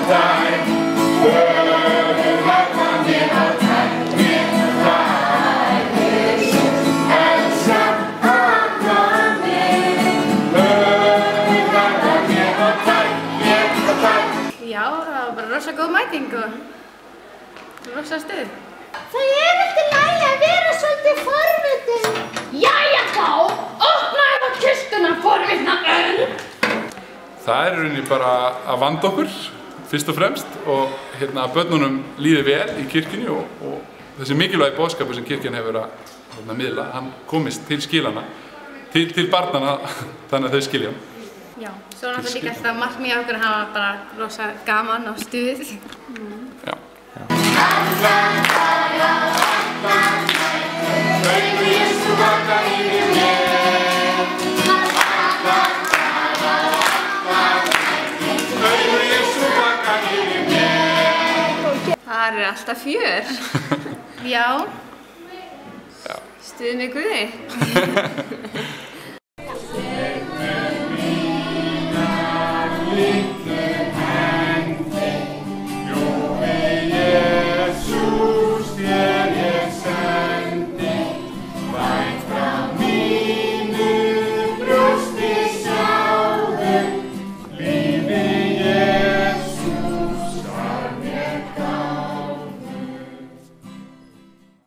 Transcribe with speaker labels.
Speaker 1: Já, það var bara rosa góð mæting og rosa stuð.
Speaker 2: Það allt í lagi að vera svolítið forvitin. Jæja þá, opnaðu þá kistuna, forvitna önd.
Speaker 3: Það í rauninni bara að vanda okkur, fyrst og fremst, og að börnunum líði vel í kirkjunni og þessi mikilvægi boðskapur sem kirkjan hefur að miðla, hann komist til skilana, til barnana, þannig að þau skilja hann.
Speaker 1: Já, svo náttúrulega líka alltaf markmið okkur að hafa bara rosa gaman og stuð.
Speaker 3: Já.
Speaker 1: Það alltaf fjör. Já. Stuð með Guði.